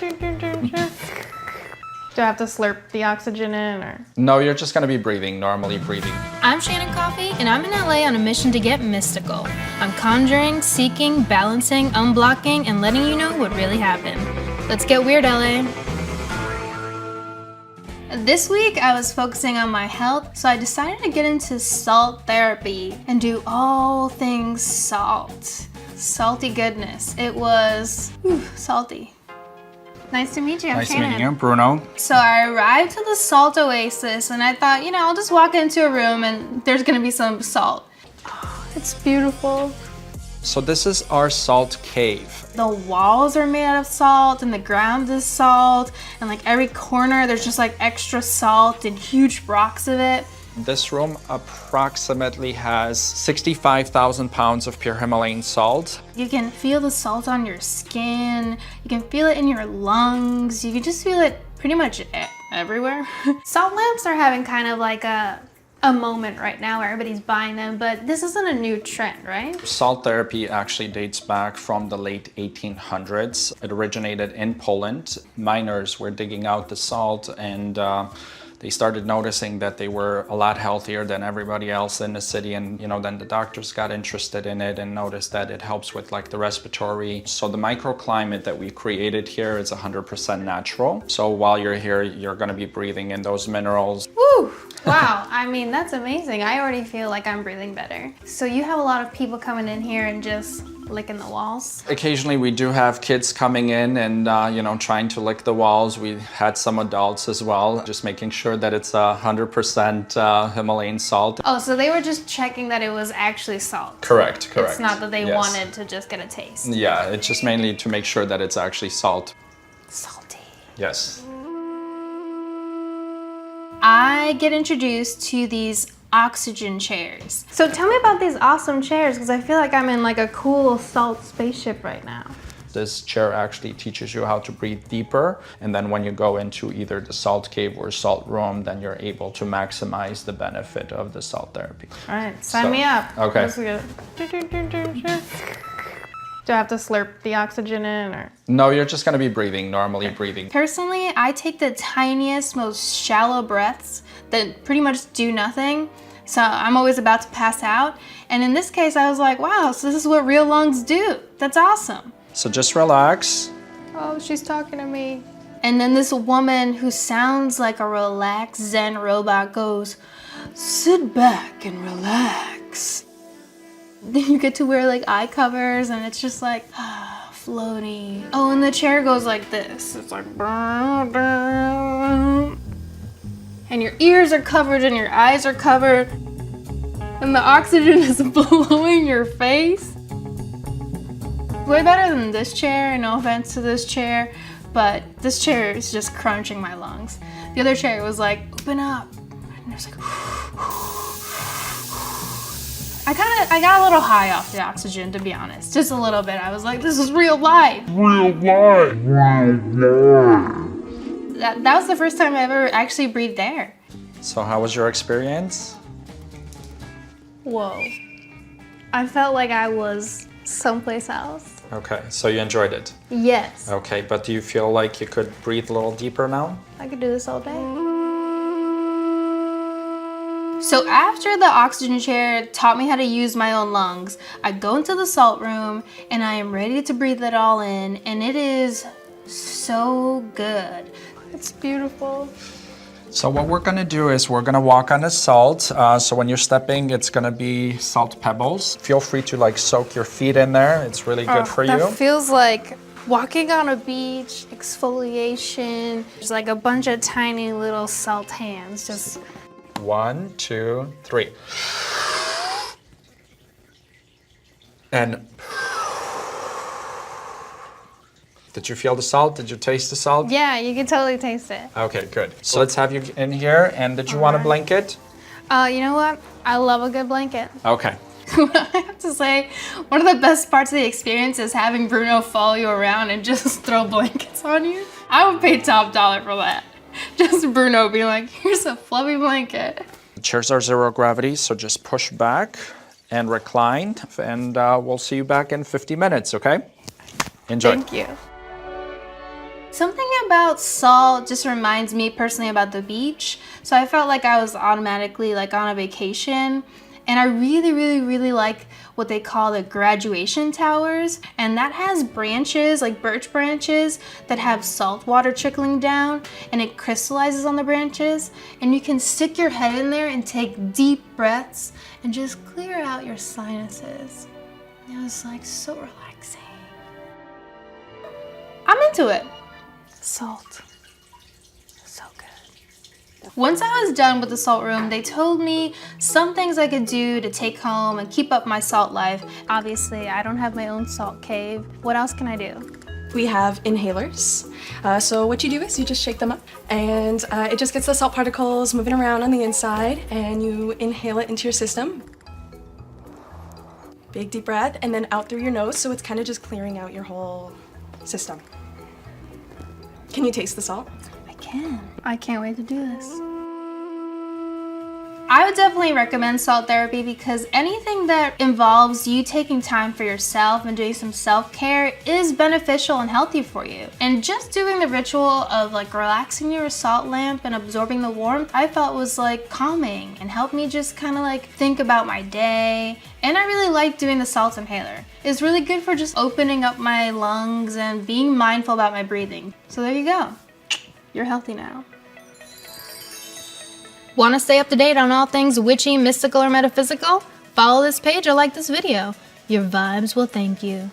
Do I have to slurp the oxygen in, or? No, you're just gonna be breathing, normally breathing. I'm Shannon Coffey, and I'm in LA on a mission to get mystical. I'm conjuring, seeking, balancing, unblocking, and letting you know what really happened. Let's get weird, LA. This week I was focusing on my health, so I decided to get into salt therapy and do all things salt. Salty goodness. It was salty. Nice to meet you. I'm Nice Shannon. meeting you, Bruno. So I arrived to the salt oasis and I thought, I'll just walk into a room and there's gonna be some salt. Oh, it's beautiful. So this is our salt cave. The walls are made out of salt and the ground is salt, and like every corner there's just like extra salt and huge rocks of it. This room approximately has 65,000 pounds of pure Himalayan salt. You can feel the salt on your skin, you can feel it in your lungs, you can just feel it pretty much everywhere. Salt lamps are having kind of like a moment right now where everybody's buying them, but this isn't a new trend, right? Salt therapy actually dates back from the late 1800s. It originated in Poland. Miners were digging out the salt and they started noticing that they were a lot healthier than everybody else in the city, and then the doctors got interested in it and noticed that it helps with like the respiratory. So the microclimate that we created here is 100% natural. So while you're here, you're going to be breathing in those minerals. Woo! Wow, I mean, that's amazing. I already feel like I'm breathing better. So you have a lot of people coming in here and just licking the walls? Occasionally we do have kids coming in and trying to lick the walls. We had some adults as well, just making sure that it's 100% Himalayan salt. Oh, so they were just checking that it was actually salt. Correct. It's not that they wanted to just get a taste. Yeah, it's just mainly to make sure that it's actually salt. Salty. Yes. I get introduced to these oxygen chairs. So tell me about these awesome chairs, because I feel like I'm in like a cool salt spaceship right now. This chair actually teaches you how to breathe deeper, and then when you go into either the salt cave or salt room, then you're able to maximize the benefit of the salt therapy. All right, sign me up. Okay. Let's go. Do I have to slurp the oxygen in, or? No, you're just gonna be breathing, normally breathing. Personally, I take the tiniest, most shallow breaths that pretty much do nothing. So I'm always about to pass out. And in this case, I was like, wow, so this is what real lungs do. That's awesome. So just relax. Oh, she's talking to me. And then this woman who sounds like a relaxed Zen robot goes, sit back and relax. Then you get to wear like eye covers and it's just like, floaty. Oh, and the chair goes like this. It's like, and your ears are covered and your eyes are covered. And the oxygen is blowing your face. Way better than this chair, no offense to this chair, but this chair is just crunching my lungs. The other chair was like, open up. And it was like, I got a little high off the oxygen, to be honest. Just a little bit. I was like, this is real life. Real life. That was the first time I ever actually breathed air. So how was your experience? Whoa. I felt like I was someplace else. Okay, so you enjoyed it? Yes. Okay, but do you feel like you could breathe a little deeper now? I could do this all day. So after the oxygen chair taught me how to use my own lungs, I go into the salt room and I am ready to breathe it all in, and it is so good. It's beautiful. So what we're gonna do is we're gonna walk on the salt. So when you're stepping, it's gonna be salt pebbles. Feel free to like soak your feet in there. It's really good for you. That feels like walking on a beach, exfoliation. There's like a bunch of tiny little salt hands just. 1, 2, 3. And did you feel the salt? Did you taste the salt? Yeah, you can totally taste it. Okay, good. So let's have you in here. And did you want a blanket? You know what? I love a good blanket. Okay. I have to say, one of the best parts of the experience is having Bruno follow you around and just throw blankets on you. I would pay top dollar for that. Just Bruno being like, here's a fluffy blanket. The chairs are 0 gravity, so just push back and recline, and we'll see you back in 50 minutes, okay? Enjoy. Thank you. Something about salt just reminds me personally about the beach. So I felt like I was automatically like on a vacation. And I really like what they call the graduation towers. And that has branches, like birch branches, that have salt water trickling down and it crystallizes on the branches. And you can stick your head in there and take deep breaths and just clear out your sinuses. It was like so relaxing. I'm into it. Salt. So good. Once I was done with the salt room, they told me some things I could do to take home and keep up my salt life. Obviously, I don't have my own salt cave. What else can I do? We have inhalers. So what you do is you just shake them up and it just gets the salt particles moving around on the inside and you inhale it into your system. Big deep breath and then out through your nose, so it's kind of just clearing out your whole system. Can you taste the salt? I can. I can't wait to do this. I would definitely recommend salt therapy because anything that involves you taking time for yourself and doing some self-care is beneficial and healthy for you. And just doing the ritual of like relaxing your salt lamp and absorbing the warmth, I felt was like calming and helped me just kind of like think about my day. And I really like doing the salt inhaler. It's really good for just opening up my lungs and being mindful about my breathing. So there you go. You're healthy now. Want to stay up to date on all things witchy, mystical, or metaphysical? Follow this page or like this video. Your vibes will thank you.